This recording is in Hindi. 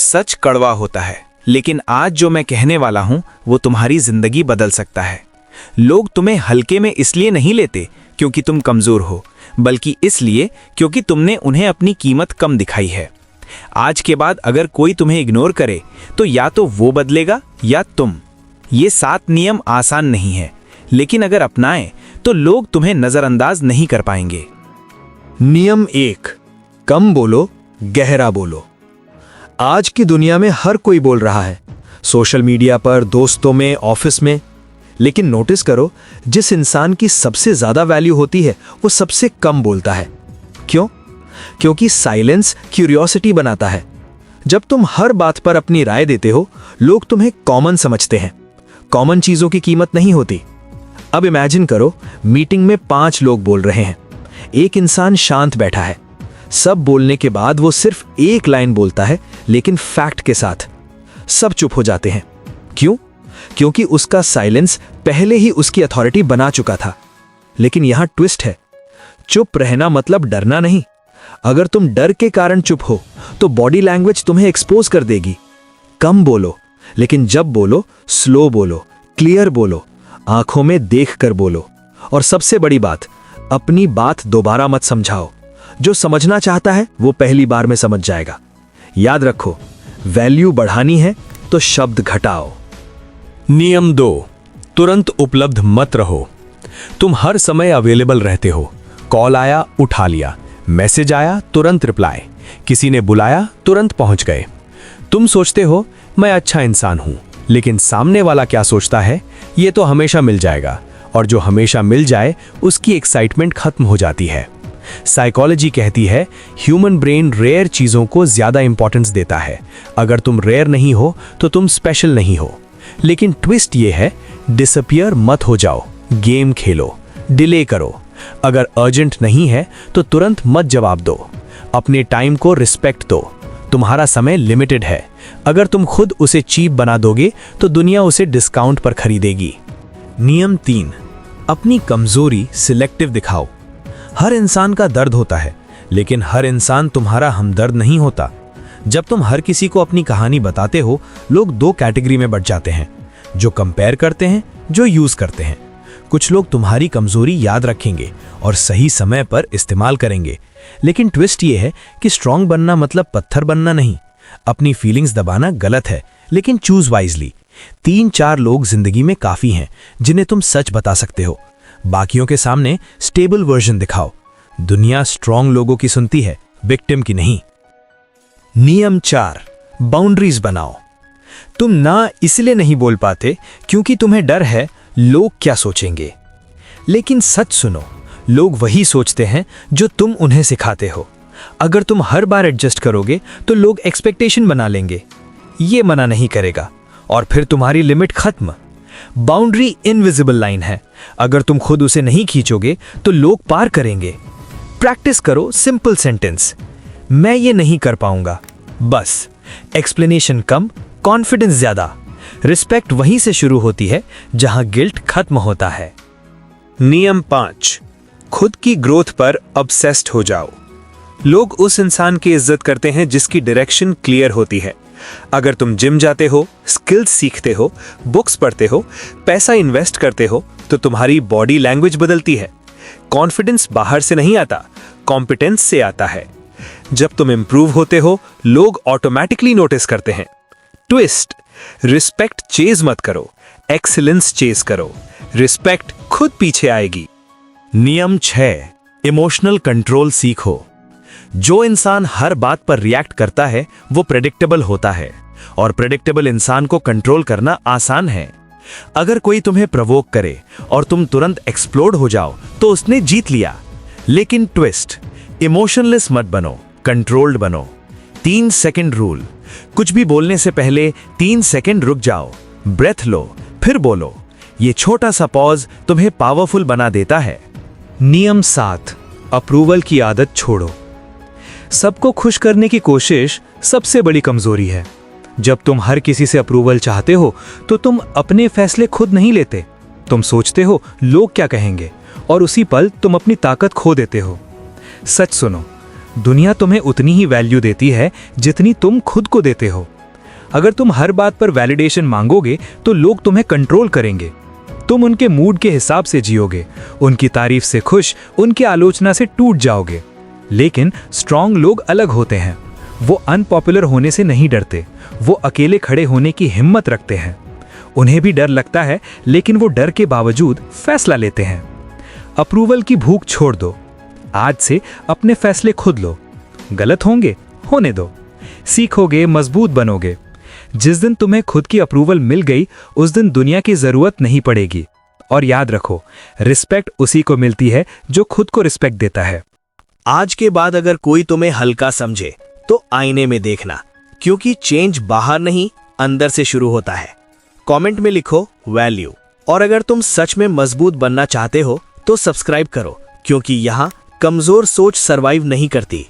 सच कड़वा होता है, लेकिन आज जो मैं कहने वाला हूं वो तुम्हारी जिंदगी बदल सकता है। लोग तुम्हें हल्के में इसलिए नहीं लेते क्योंकि तुम कमजोर हो, बल्कि इसलिए क्योंकि तुमने उन्हें अपनी कीमत कम दिखाई है। आज के बाद अगर कोई तुम्हें इग्नोर करे तो या तो वो बदलेगा या तुम। ये 7 नियम आसान नहीं है, लेकिन अगर अपनाएं तो लोग तुम्हें नजरअंदाज नहीं कर पाएंगे। नियम 1, कम बोलो, गहरा बोलो। आज की दुनिया में हर कोई बोल रहा है, सोशल मीडिया पर, दोस्तों में, ऑफिस में। लेकिन नोटिस करो, जिस इंसान की सबसे ज्यादा वैल्यू होती है वो सबसे कम बोलता है। क्यों? क्योंकि साइलेंस क्यूरियोसिटी बनाता है। जब तुम हर बात पर अपनी राय देते हो, लोग तुम्हें कॉमन समझते हैं। कॉमन चीजों की कीमत नहीं होती। अब इमेजिन करो, मीटिंग में 5 लोग बोल रहे हैं। एक इंसान शांत बैठा है। सब बोलने के बाद वो सिर्फ एक लाइन बोलता है, लेकिन फैक्ट के साथ। सब चुप हो जाते हैं। क्यों? क्योंकि उसका साइलेंस पहले ही उसकी अथॉरिटी बना चुका था। लेकिन यहां ट्विस्ट है, चुप रहना मतलब डरना नहीं। अगर तुम डर के कारण चुप हो तो बॉडी लैंग्वेज तुम्हें एक्सपोज कर देगी। कम बोलो, लेकिन जब बोलो स्लो बोलो, क्लियर बोलो, आंखों में देखकर बोलो। और सबसे बड़ी बात, अपनी बात दोबारा मत समझाओ। जो समझना चाहता है वो पहली बार में समझ जाएगा। याद रखो, वैल्यू बढ़ानी है तो शब्द घटाओ। नियम 2, तुरंत उपलब्ध मत रहो। तुम हर समय अवेलेबल रहते हो। कॉल आया उठा लिया, मैसेज आया तुरंत रिप्लाई, किसी ने बुलाया तुरंत पहुंच गए। तुम सोचते हो मैं अच्छा इंसान हूं, लेकिन सामने वाला क्या सोचता है ये तो हमेशा मिल जाएगा, और जो हमेशा मिल जाए उसकी एक्साइटमेंट खत्म हो जाती है। साइकोलॉजी कहती है ह्यूमन ब्रेन रेयर चीजों को ज्यादा इंपॉर्टेंस देता है। अगर तुम रेयर नहीं हो तो तुम स्पेशल नहीं हो। लेकिन ट्विस्ट ये है, डिसअपियर मत हो जाओ, गेम खेलो, डिले करो। अगर अर्जेंट नहीं है तो तुरंत मत जवाब दो। अपने टाइम को रिस्पेक्ट दो। तुम्हारा समय लिमिटेड है। अगर तुम खुद उसे चीप बना दोगे तो दुनिया उसे डिस्काउंट पर खरीदेगी। नियम 3, अपनी कमजोरी सिलेक्टिव दिखाओ। हर इंसान का दर्द होता है, लेकिन हर इंसान तुम्हारा हमदर्द नहीं होता। जब तुम हर किसी को अपनी कहानी बताते हो, लोग 2 कैटेगरी में बट जाते हैं, जो कंपेयर करते हैं, जो यूज करते हैं। कुछ लोग तुम्हारी कमजोरी याद रखेंगे और सही समय पर इस्तेमाल करेंगे। लेकिन ट्विस्ट ये है कि स्ट्रांग बनना मतलब पत्थर बनना नहीं। अपनी फीलिंग्स दबाना गलत है, लेकिन चूज वाइजली। 3-4 लोग जिंदगी में काफी हैं जिन्हें तुम सच बता सकते हो। बाकियों के सामने स्टेबल वर्जन दिखाओ। दुनिया स्ट्रांग लोगों की सुनती है, विक्टिम की नहीं। नियम 4, बाउंड्रीज बनाओ। तुम ना इसलिए नहीं बोल पाते क्योंकि तुम्हें डर है लोग क्या सोचेंगे। लेकिन सच सुनो, लोग वही सोचते हैं जो तुम उन्हें सिखाते हो। अगर तुम हर बार एडजस्ट करोगे तो लोग एक्सपेक्टेशन बना लेंगे। ये मना नहीं करेगा और फिर तुम्हारी लिमिट खत्म। बाउंड्री इनविजिबल लाइन है। अगर तुम खुद उसे नहीं खींचोगे तो लोग पार करेंगे। प्रैक्टिस करो सिंपल सेंटेंस, मैं ये नहीं कर पाऊंगा, बस। एक्सप्लेनेशन कम, कॉन्फिडेंस ज्यादा। रिस्पेक्ट वहीं से शुरू होती है जहां गिल्ट खत्म होता है। नियम 5, खुद की ग्रोथ पर ऑब्सेस्ड हो जाओ। लोग उस इंसान की इज्जत करते हैं जिसकी डायरेक्शन क्लियर होती है। अगर तुम जिम जाते हो, स्किल्स सीखते हो, बुक्स पढ़ते हो, पैसा इन्वेस्ट करते हो, तो तुम्हारी बॉडी लैंग्वेज बदलती है। कॉन्फिडेंस बाहर से नहीं आता, कॉम्पिटेंस से आता है। जब तुम इंप्रूव होते हो, लोग ऑटोमेटिकली नोटिस करते हैं। ट्विस्ट, रिस्पेक्ट चेज मत करो, एक्सीलेंस चेज करो। रिस्पेक्ट खुद पीछे आएगी। नियम 6, इमोशनल कंट्रोल सीखो। जो इंसान हर बात पर रिएक्ट करता है वो प्रेडिक्टेबल होता है, और प्रेडिक्टेबल इंसान को कंट्रोल करना आसान है। अगर कोई तुम्हें प्रवोक करे और तुम तुरंत एक्सप्लोड हो जाओ तो उसने जीत लिया। लेकिन ट्विस्ट, इमोशनलेस मत बनो, कंट्रोल्ड बनो। 3 सेकंड रूल। कुछ भी बोलने से पहले 3 सेकंड रुक जाओ, ब्रेथ लो, फिर बोलो। ये छोटा सा पॉज तुम्हें पावरफुल बना देता है। नियम 7, अप्रूवल की आदत छोड़ो। सबको खुश करने की कोशिश सबसे बड़ी कमजोरी है। जब तुम हर किसी से अप्रूवल चाहते हो तो तुम अपने फैसले खुद नहीं लेते। तुम सोचते हो लोग क्या कहेंगे, और उसी पल तुम अपनी ताकत खो देते हो। सच सुनो, दुनिया तुम्हें उतनी ही वैल्यू देती है जितनी तुम खुद को देते हो। अगर तुम हर बात पर वैलिडेशन मांगोगे तो लोग तुम्हें कंट्रोल करेंगे। तुम उनके मूड के हिसाब से जियोगे, उनकी तारीफ से खुश, उनकी आलोचना से टूट जाओगे। लेकिन स्ट्रांग लोग अलग होते हैं। वो अनपॉपुलर होने से नहीं डरते, वो अकेले खड़े होने की हिम्मत रखते हैं। उन्हें भी डर लगता है, लेकिन वो डर के बावजूद फैसला लेते हैं। अप्रूवल की भूख छोड़ दो। आज से अपने फैसले खुद लो। गलत होंगे, होने दो। सीखोगे, मजबूत बनोगे। जिस दिन तुम्हें खुद की अप्रूवल मिल गई, उस दिन दुनिया की जरूरत नहीं पड़ेगी। और याद रखो, रिस्पेक्ट उसी को मिलती है जो खुद को रिस्पेक्ट देता है। आज के बाद अगर कोई तुम्हें हल्का समझे तो आईने में देखना, क्योंकि चेंज बाहर नहीं अंदर से शुरू होता है। कमेंट में लिखो वैल्यू। और अगर तुम सच में मजबूत बनना चाहते हो तो सब्सक्राइब करो, क्योंकि यहाँ कमजोर सोच सरवाइव नहीं करती।